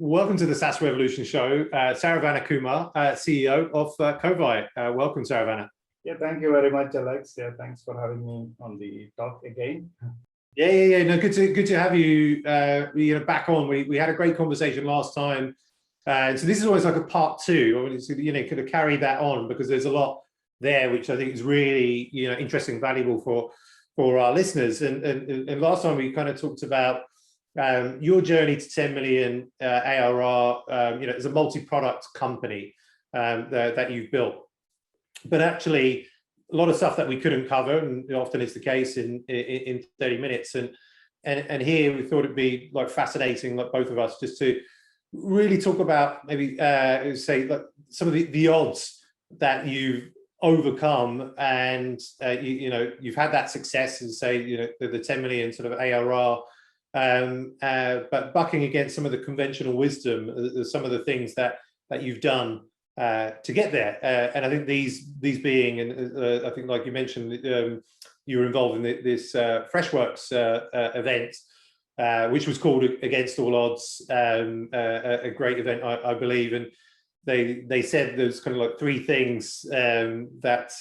Welcome to the SaaS Revolution Show. Saravana Kumar, CEO of Kovai. Welcome, Saravana. Yeah, thank you very much, Alex. Yeah, thanks for having me on the talk again. Yeah. No, good to have you. Back on. We had a great conversation last time, so this is always like a part two. I wanted to, could have carried that on because there's a lot there which I think is really, interesting, valuable for our listeners. And last time we kind of talked about your journey to 10 million ARR, as a multi-product company that you've built. But actually, a lot of stuff that we couldn't cover, and often it's the case in 30 minutes. And here we thought it'd be like fascinating, like both of us, just to really talk about maybe say like some of the odds that you've overcome, and you've had that success, and say the 10 million sort of ARR. But bucking against some of the conventional wisdom, some of the things that you've done to get there, and I think these being, and I think like you mentioned, you were involved in this Freshworks event, which was called Against All Odds, a great event, I believe, and they said there's kind of like three things that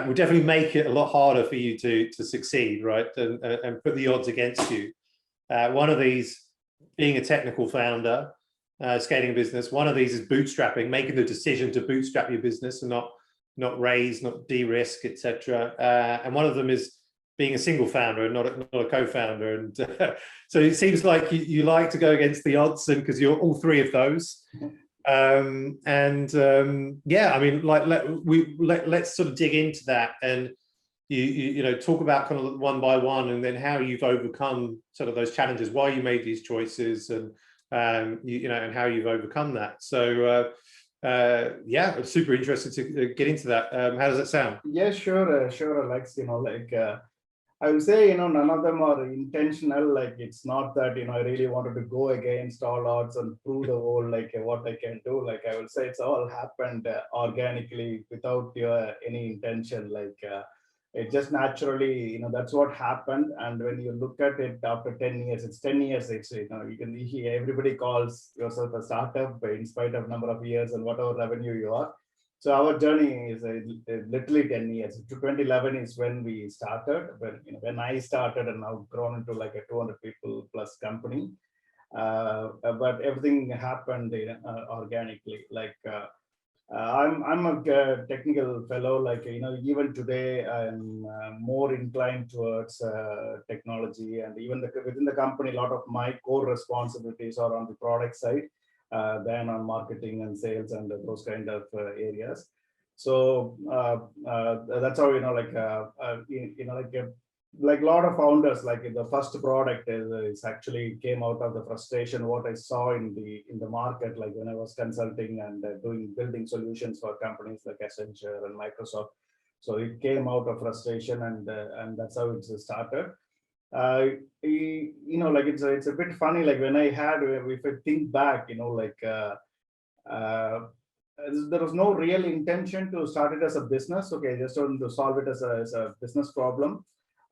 would definitely make it a lot harder for you to succeed, right, and put the odds against you. One of these being a technical founder, scaling a business. One of these is bootstrapping, making the decision to bootstrap your business and not raise, not de-risk, etc. And one of them is being a single founder and not a co-founder. And so it seems like you like to go against the odds, and because you're all three of those. Yeah, I mean, like let's sort of dig into that, and you talk about kind of one by one, and then how you've overcome sort of those challenges, why you made these choices, and and how you've overcome that. So yeah, I'm super interested to get into that. How does that sound? Yeah, sure, Alex. I would say, none of them are intentional. Like, it's not that, I really wanted to go against all odds and prove the world, like, what I can do. Like, I would say it's all happened organically without any intention. Like, it just naturally, that's what happened. And when you look at it after 10 years, it's 10 years, it's, everybody calls yourself a startup in spite of number of years and whatever revenue you are. So our journey is literally 10 years. 2011 is when we started, but when I started, and now grown into like a 200 people plus company. But everything happened organically. Like I'm a technical fellow. Like even today, I'm more inclined towards technology, and even within the company, a lot of my core responsibilities are on the product side. Than on marketing and sales and those kind of areas. So that's how like a lot of founders, like the first product is actually came out of the frustration what I saw in the market, like when I was consulting and building solutions for companies like Accenture and Microsoft. So it came out of frustration, and that's how it started. It's a bit funny, like when if I think back, there was no real intention to start it as a business. Okay, just wanted to solve it as a business problem,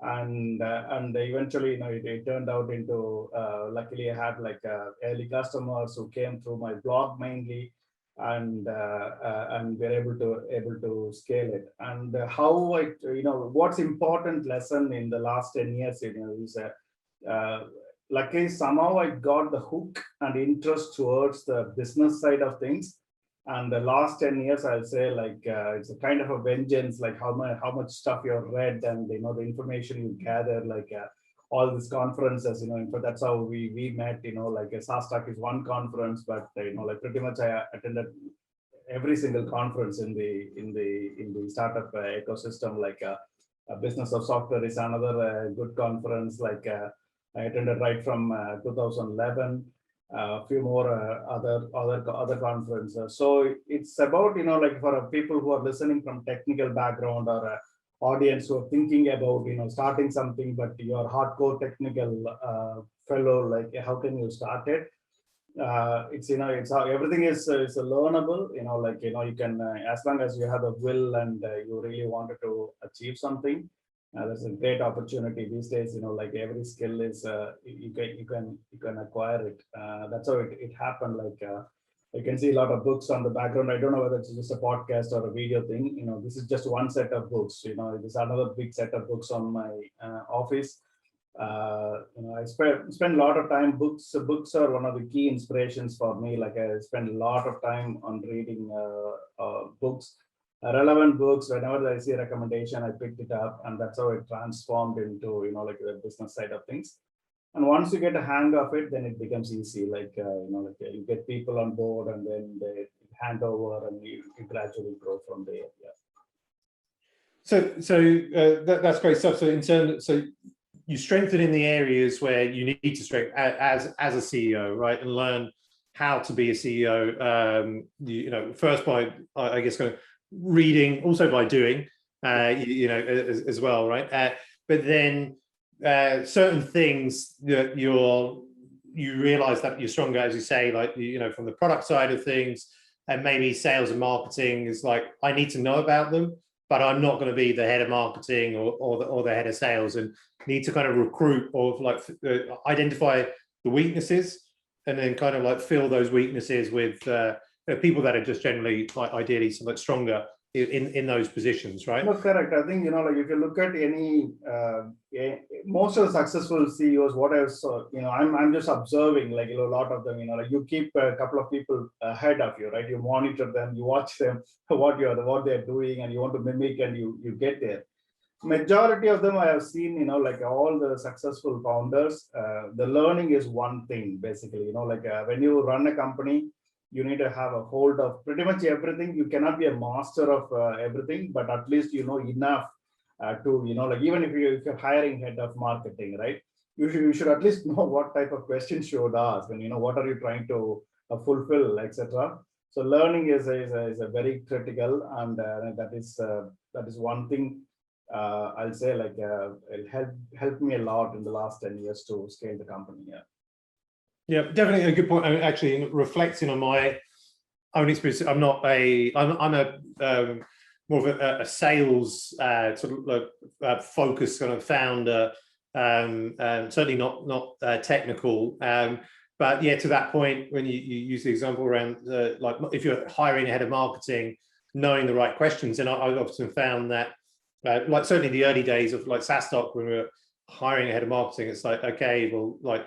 and eventually, it turned out into, luckily I had like early customers who came through my blog mainly, and we're able to scale it. And how what's important lesson in the last 10 years is luckily somehow I got the hook and interest towards the business side of things. And the last 10 years, I'll say, like it's a kind of a vengeance, like how much stuff you've read, and the information you gather, like all these conferences, but that's how we met, like a SaaStock is one conference, but like pretty much I attended every single conference in the startup ecosystem. Like a Business of Software is another good conference. Like I attended right from 2011, a few more other conferences. So it's about like for people who are listening from technical background, or audience who are thinking about starting something, but you're hardcore technical fellow, like how can you start it? It's it's how everything is learnable. You can as long as you have a will and you really wanted to achieve something, That's a great opportunity these days. Like every skill is you can acquire it. That's how it happened. Like you can see a lot of books on the background. I don't know whether it's just a podcast or a video thing. This is just one set of books. There's another big set of books on my office. I spend a lot of time. Books are one of the key inspirations for me. Like I spend a lot of time on reading books, relevant books. Whenever I see a recommendation, I picked it up, and that's how it transformed into like the business side of things. And once you get a hang of it, then it becomes easy. Like you get people on board, and then they hand over, and you gradually grow from there. Yeah. So that's great stuff. So you strengthen in the areas where you need to strengthen as a CEO, right, and learn how to be a CEO. First by I guess kind of reading, also by doing, as well, right? But then certain things that you realize that you're stronger, as you say, like from the product side of things, and maybe sales and marketing is like, I need to know about them, but I'm not going to be the head of marketing or the head of sales, and need to kind of recruit or like identify the weaknesses, and then kind of like fill those weaknesses with people that are just generally like ideally somewhat stronger in those positions, right? No, correct. I think like if you look at any most of the successful CEOs, what else? I'm just observing, like a lot of them. Like you keep a couple of people ahead of you, right? You monitor them, you watch them, what they're doing, and you want to mimic, and you get there. Majority of them I have seen, like all the successful founders, the learning is one thing basically. Like when you run a company, you need to have a hold of pretty much everything. You cannot be a master of everything, but at least enough to like even if you're hiring head of marketing, right? You should at least know what type of questions you would ask, and what are you trying to fulfill, etc. So learning is a very critical, and that is one thing. I'll say like it helped me a lot in the last 10 years to scale the company. Yeah, definitely a good point. I mean, actually, reflecting on my own experience, I'm a more of a sales sort of focused kind of founder, certainly not technical. But yeah, to that point, when you use the example around like if you're hiring a head of marketing, knowing the right questions, and I've often found that. Like certainly the early days of like SaaStock, when we were hiring a head of marketing, it's like, okay, well, like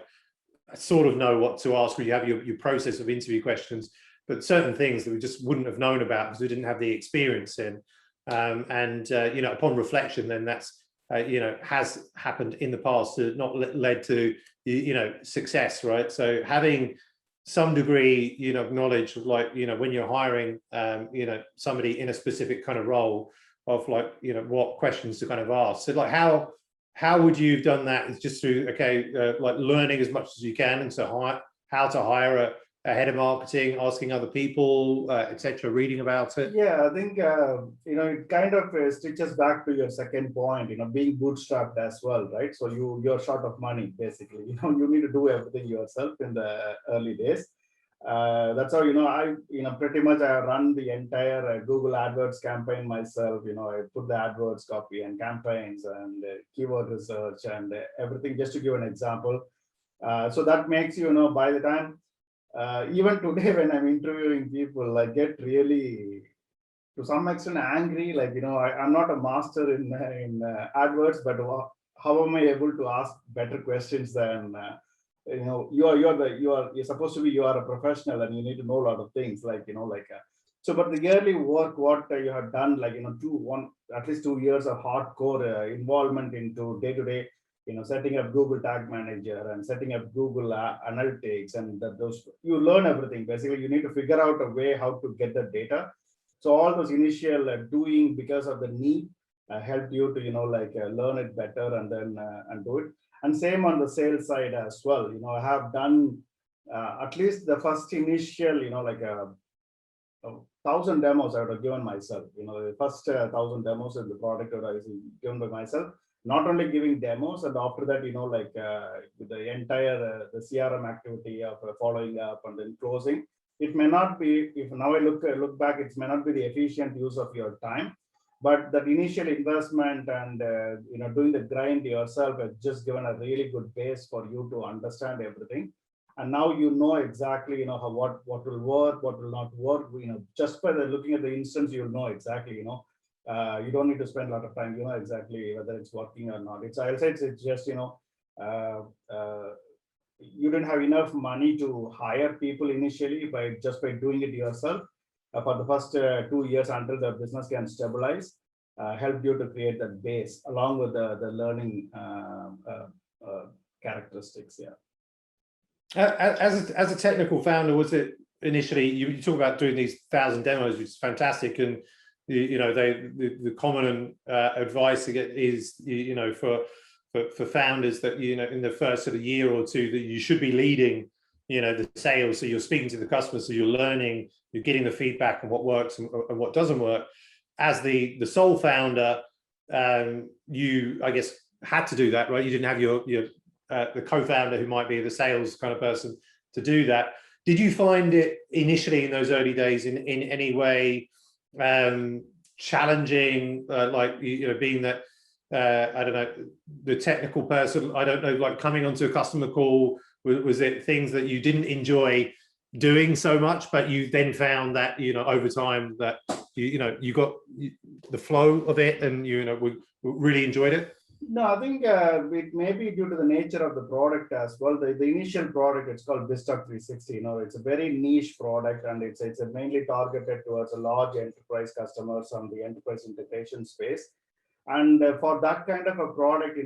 I sort of know what to ask, where you have your process of interview questions, but certain things that we just wouldn't have known about because we didn't have the experience in. Upon reflection, then that's has happened in the past, not led to success, right? So having some degree knowledge of like when you're hiring somebody in a specific kind of role, of like what questions to kind of ask. So like how would you have done that? It's just through like learning as much as you can, and so how to hire a head of marketing, asking other people, etc., reading about it. Yeah, I think it kind of stitches back to your second point, being bootstrapped as well, right? So you're short of money basically. You need to do everything yourself in the early days. That's how I pretty much I run the entire Google AdWords campaign myself. I put the AdWords copy and campaigns and keyword research and everything, just to give an example. So that makes by the time even today when I'm interviewing people, I get really to some extent angry. Like I'm not a master in AdWords, but how am I able to ask better questions than you're supposed to be, you are a professional and you need to know a lot of things, so. But the yearly work, what you have done, like at least 2 years of hardcore involvement into day-to-day, setting up Google Tag Manager and setting up Google Analytics, and those you learn everything. Basically, you need to figure out a way how to get the data. So all those initial doing because of the need helped you to learn it better and then and do it. And same on the sales side as well. I have done at least the first initial, 1,000 demos I would have given myself. The first 1,000 demos in the product that I was given by myself. Not only giving demos, and after that, the entire the CRM activity of following up and then closing. It may not be, if now I look back, it may not be the efficient use of your time. But that initial investment and doing the grind yourself has just given a really good base for you to understand everything. And now you know exactly how what will work, what will not work. Just by looking at the instance, you'll know exactly. You don't need to spend a lot of time. You know exactly whether it's working or not. I'll say it's just uh, uh, you didn't have enough money to hire people initially by doing it yourself for the first 2 years until the business can stabilize. Helped you to create that base along with the learning characteristics. Yeah. As a technical founder, was it initially, you talk about doing these 1,000 demos, which is fantastic, and the common advice to get is for founders that in the first sort of year or two that you should be leading the sales, so you're speaking to the customers, so you're learning, you're getting the feedback on what works and what doesn't work. As the sole founder, you, I guess, had to do that, right? You didn't have your the co-founder who might be the sales kind of person to do that. Did you find it initially in those early days in any way challenging, like being that I don't know, the technical person, I don't know, like coming onto a customer call, was it things that you didn't enjoy doing so much, but you then found that over time that you got the flow of it and we really enjoyed it? No, I think it may be due to the nature of the product as well. The initial product, it's called BizTalk 360. It's a very niche product, and it's mainly targeted towards a large enterprise customers on the enterprise integration space. And for that kind of a product,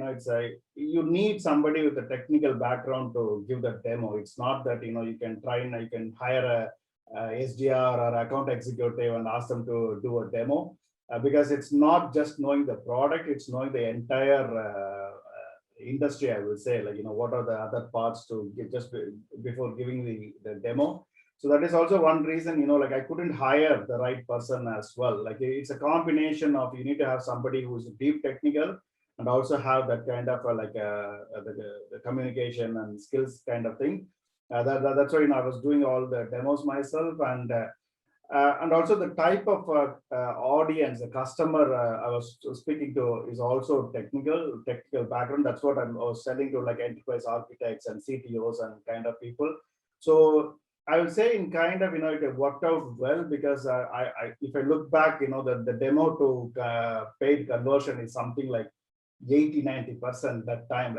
you need somebody with a technical background to give the demo. It's not that you can try and you can hire a SDR or account executive and ask them to do a demo. Because it's not just knowing the product, it's knowing the entire industry, I would say, what are the other parts to give just before giving the demo. So that is also one reason, I couldn't hire the right person as well. It's a combination of, you need to have somebody who's deep technical and also have that kind of the communication and skills kind of thing. That's why I was doing all the demos myself, and also the type of audience, the customer I was speaking to is also technical background. That's what I was selling to, like enterprise architects and CTOs and kind of people. So I would say in kind of, it worked out well, because if I look back, the demo to paid conversion is something like 80-90% that time.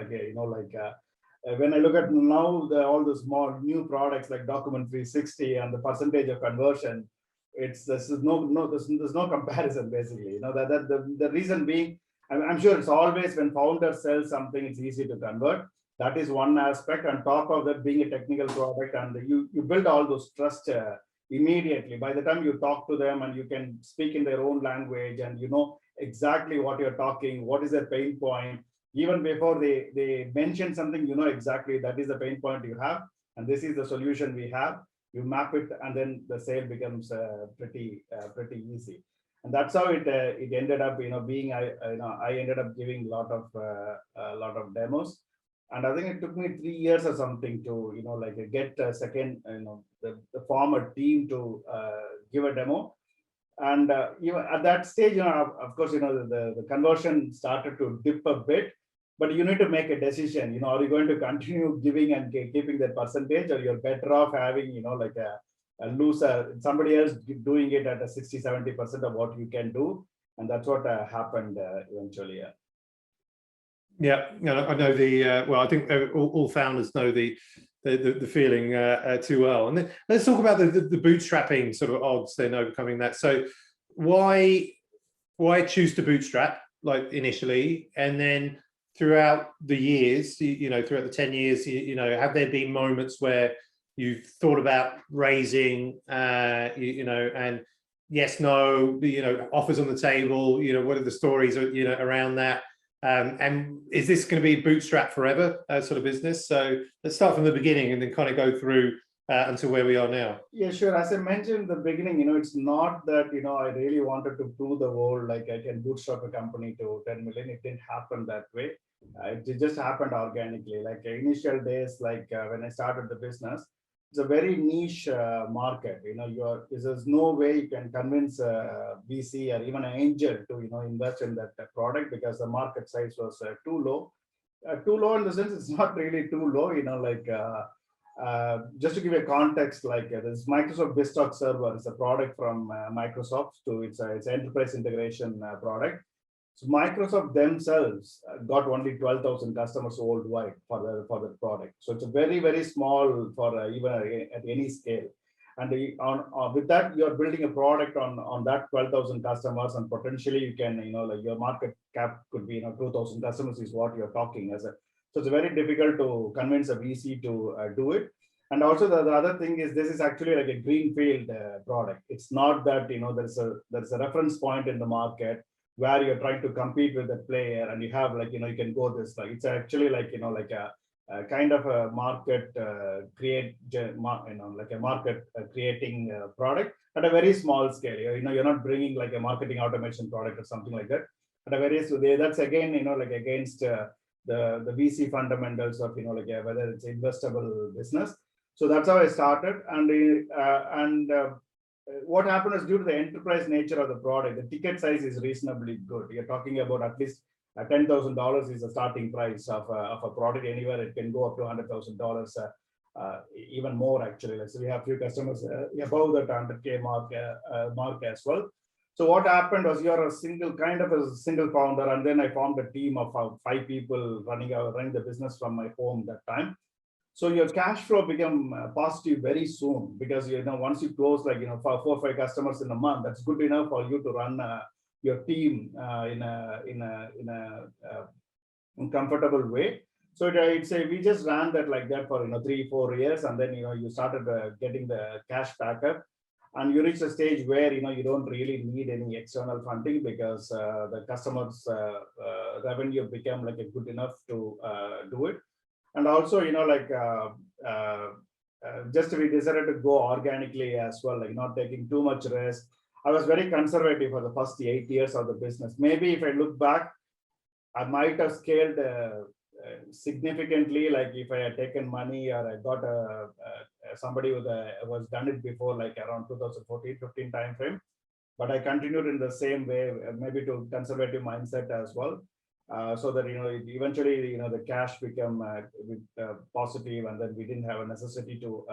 When I look at now all the small new products like Document 360 and the percentage of conversion, there's no comparison basically. The reason being, I'm sure it's always when founders sell something, it's easy to convert. That is one aspect. On top of that, being a technical product, and you build all those trust immediately. By the time you talk to them and you can speak in their own language and you know exactly what you're talking, what is their pain point. Even before they mention something, you know exactly that is the pain point you have, and this is the solution we have. You map it, and then the sale becomes pretty easy. And that's how it ended up, being I ended up giving a lot of demos. And I think it took me 3 years or something to, get a second, form a team to give a demo. And at that stage, of course, the conversion started to dip a bit, but you need to make a decision. Are you going to continue giving and keeping that percentage, or you're better off having, a loser, somebody else doing it at a 60-70% of what you can do. And that's what happened eventually. Yeah, I know well, I think all founders know the feeling too well. And then let's talk about the bootstrapping sort of odds, then overcoming that. So why choose to bootstrap, like initially, and then throughout the years, throughout the 10 years, have there been moments where you've thought about raising, and yes, no, offers on the table, what are the stories, around that? And is this going to be bootstrap forever sort of business? So let's start from the beginning and then kind of go through until where we are now. Yeah, sure. As I mentioned in the beginning, it's not that, I really wanted to prove the world, like I can bootstrap a company to 10 million. It didn't happen that way. It just happened organically. Like initial days, like when I started the business, it's a very niche market. There's no way you can convince a VC or even an angel to invest in that product, because the market size was too low. Too low in the sense it's not really too low. Just to give a context, like this Microsoft BizTalk server is a product from Microsoft. It's an enterprise integration product. So Microsoft themselves got only 12,000 customers worldwide for the product. So it's a very, very small for even at any scale. And with that, you're building a product on that 12,000 customers, and potentially you can, like your market cap could be 2,000 customers is what you're talking as a. So it's very difficult to convince a VC to do it. And also the other thing is, this is actually like a greenfield product. It's not that there's a reference point in the market where you're trying to compete with a player, and you have like you can go this, like it's actually like like a kind of a market creating product at a very small scale. You're not bringing like a marketing automation product or something like that. At a very, so that's again like against the VC fundamentals of whether it's investable business. So that's how I started. And what happened is, due to the enterprise nature of the product, the ticket size is reasonably good. You're talking about at least $10,000 is the starting price of a product. Anywhere it can go up to $100,000, even more actually. So we have few customers above that 100K mark as well. So what happened was, you're a single founder, and then I formed a team of 5 people running the business from my home that time. So your cash flow became positive very soon, because once you close like 4 or 5 customers in a month, that's good enough for you to run your team in a comfortable way. So I'd say we just ran that like that for 3-4 years, and then you started getting the cash back up, and you reach a stage where you don't really need any external funding, because the customers' revenue became like good enough to do it. And also, just we decided to go organically as well, like not taking too much risk. I was very conservative for the first 8 years of the business. Maybe if I look back, I might have scaled significantly, like if I had taken money, or I got somebody who was done it before, like around 2014-15 timeframe. But I continued in the same way, maybe to conservative mindset as well. So that eventually the cash became positive, and then we didn't have a necessity to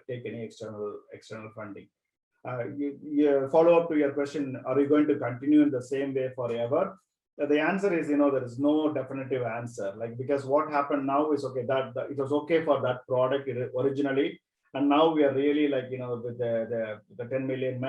take any external funding. You follow up to your question, are you going to continue in the same way forever? The answer is there is no definitive answer, like, because what happened now is, okay, that it was okay for that product originally, and now we are really like with the 10 million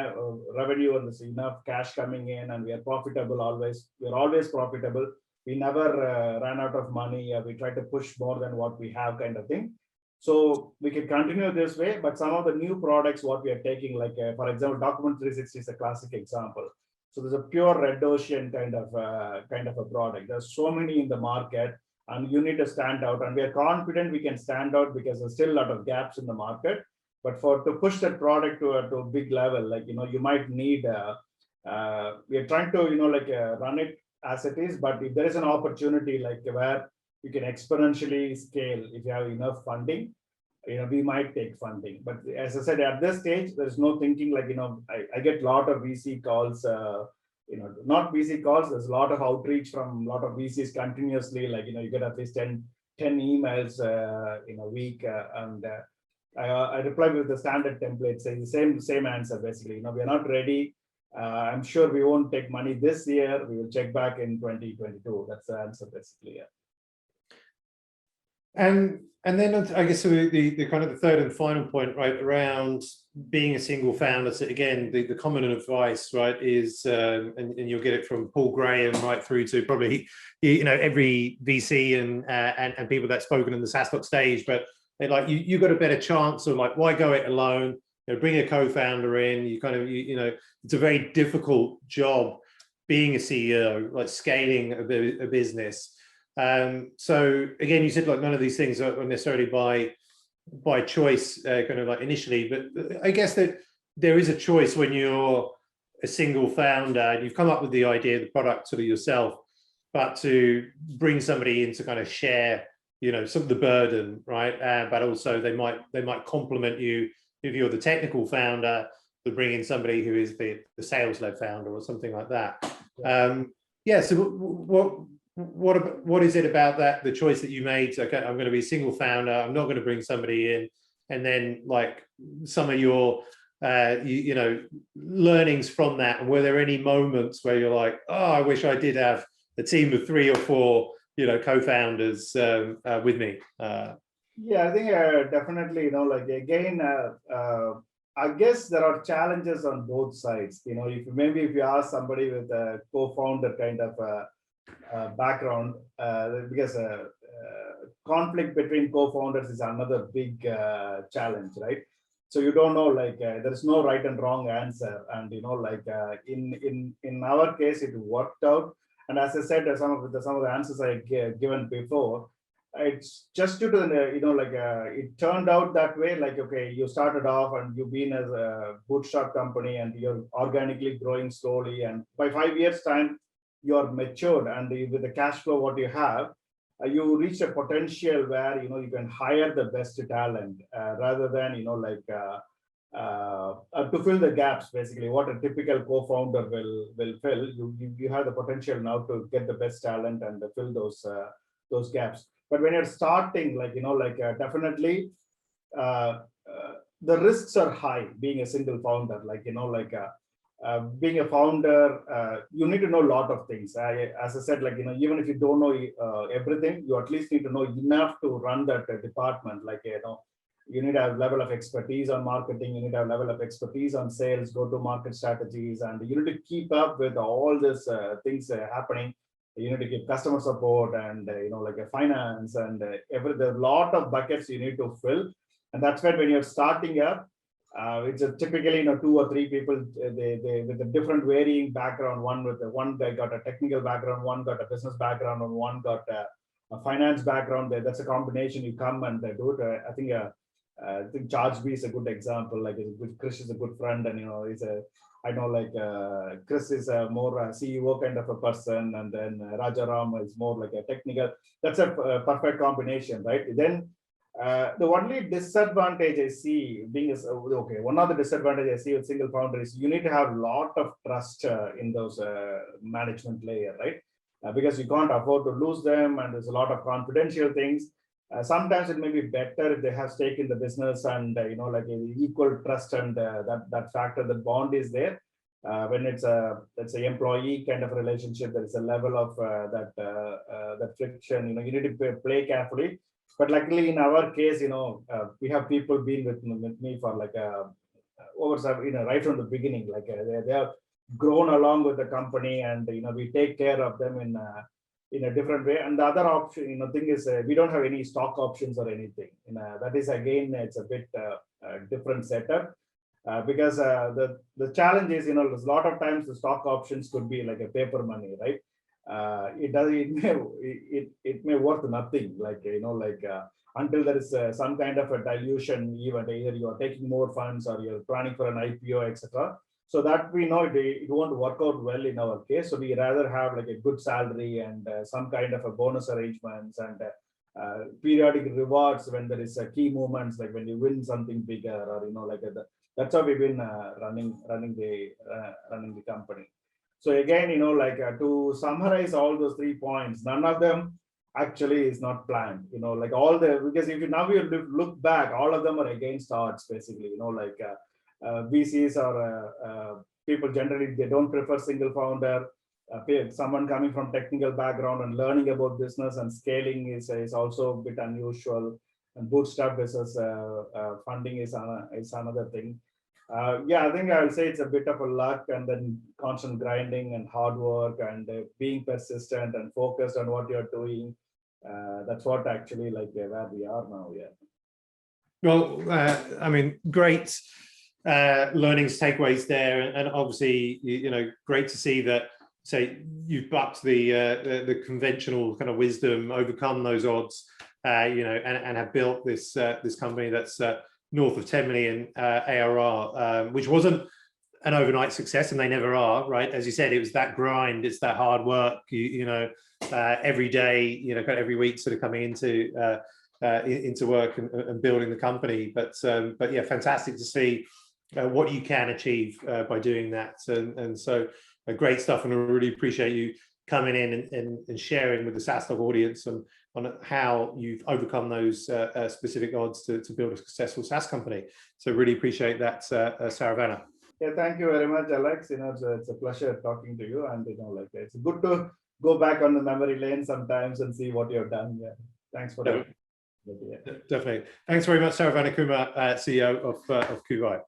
revenue, and there's enough cash coming in, and we are profitable always. We're always profitable. We never ran out of money. We try to push more than what we have, kind of thing. So we can continue this way, but some of the new products, what we are taking, like for example, Document 360 is a classic example. So there's a pure red ocean kind of a product. There's so many in the market, and you need to stand out. And we are confident we can stand out, because there's still a lot of gaps in the market. But to push that product to a big level, like you might need. We are trying to run it as it is, but if there is an opportunity like where you can exponentially scale, if you have enough funding, we might take funding. But as I said, at this stage, there's no thinking like, I get a lot of VC calls, not VC calls, there's a lot of outreach from a lot of VCs continuously, like, you get at least 10 emails in a week. And I reply with the standard template saying the same answer, basically, we are not ready. I'm sure we won't take money this year. We will check back in 2022. That's the answer, basically. Yeah. And then I guess the kind of the third and final point, right, around being a single founder. So again, the common advice, right, is and you'll get it from Paul Graham right through to probably every VC and people that's spoken in the SaaStock stage. But like you got a better chance of like, why go it alone? Bring a co-founder in. You kind of it's a very difficult job being a CEO, like scaling a business. So again, you said like none of these things are necessarily by choice, kind of like initially, but I guess that there is a choice when you're a single founder and you've come up with the idea, the product sort of yourself, but to bring somebody in to kind of share some of the burden, right? But also they might complement you if you're the technical founder, to bring in somebody who is the sales-led founder or something like that. So what is it about that, the choice that you made? Okay, I'm going to be a single founder. I'm not going to bring somebody in. And then like some of your learnings from that. And were there any moments where you're like, oh, I wish I did have a team of 3 or 4, co-founders with me? Yeah, I think definitely, like again, I guess there are challenges on both sides. If you ask somebody with a co-founder kind of background, because conflict between co-founders is another big challenge, right? So you don't know, like there is no right and wrong answer, and in our case it worked out. And as I said, some of the answers I given before, it's just due to it turned out that way. Like, okay, you started off and you've been as a bootstrap company and you're organically growing slowly, and by 5 years time you're matured, and with the cash flow what you have, you reach a potential where you can hire the best talent rather than to fill the gaps. Basically, what a typical co-founder will fill, you have the potential now to get the best talent and fill those gaps. But when you're starting, definitely the risks are high being a single founder. Being a founder, you need to know a lot of things. As I said, even if you don't know everything, you at least need to know enough to run that department. You need to have level of expertise on marketing, you need to have level of expertise on sales, go-to-market strategies, and you need to keep up with all these things happening. You need to give customer support and a finance and there's a lot of buckets you need to fill. And that's when you're starting up, it's typically 2 or 3 people, they with a different varying background. One guy got a technical background, one got a business background, and one got a finance background. That's a combination. You come and do it. I think Charge B is a good example. Chris is a good friend, and Chris is a more CEO kind of a person, and then Rajaram is more like a technical. That's a perfect combination, right? Then the only disadvantage I see one of the disadvantages I see with single founder is you need to have a lot of trust in those management layer, right? Because you can't afford to lose them, and there's a lot of confidential things. Sometimes it may be better if they have stake in the business and equal trust, and that factor, the bond is there. When it's an employee kind of relationship, there is a level of that friction. You need to play carefully. But luckily in our case, we have people been with me for right from the beginning. They have grown along with the company, and we take care of them in a different way. And the other option, thing is we don't have any stock options or anything. That is, again, it's a bit different setup because the challenge is, a lot of times the stock options could be like a paper money, right? It may worth nothing, until there is some kind of a dilution event. Either you are taking more funds or you're planning for an IPO, etc. So that we know it won't work out well in our case. So we rather have a good salary and some kind of a bonus arrangements and periodic rewards when there is key moments, like when you win something bigger, or that's how we've been running the company. So again, to summarize all those 3 points, none of them actually is not planned. Because if you now look back, all of them are against odds, basically. VCs or people generally, they don't prefer single founder. Someone coming from technical background and learning about business and scaling is also a bit unusual. And bootstrap business funding is another thing. I think I would say it's a bit of a luck, and then constant grinding and hard work and being persistent and focused on what you're doing. That's what actually where we are now. Yeah. Well, great learnings, takeaways there, and obviously, great to see that. Say you've bucked the conventional kind of wisdom, overcome those odds, and have built this company that's north of 10 million ARR, which wasn't an overnight success, and they never are, right? As you said, it was that grind, it's that hard work, every day, kind of every week, sort of coming into work and building the company. But yeah, fantastic to see what you can achieve by doing that, and so great stuff. And I really appreciate you coming in and sharing with the SaaStock audience on how you've overcome those specific odds to build a successful SaaS company. So really appreciate that, Saravana. Yeah, thank you very much, Alex. It's a pleasure talking to you, and it's good to go back on the memory lane sometimes and see what you've done. Yeah, thanks for that. Definitely. Thanks very much, Saravana Kumar, CEO of Kovai.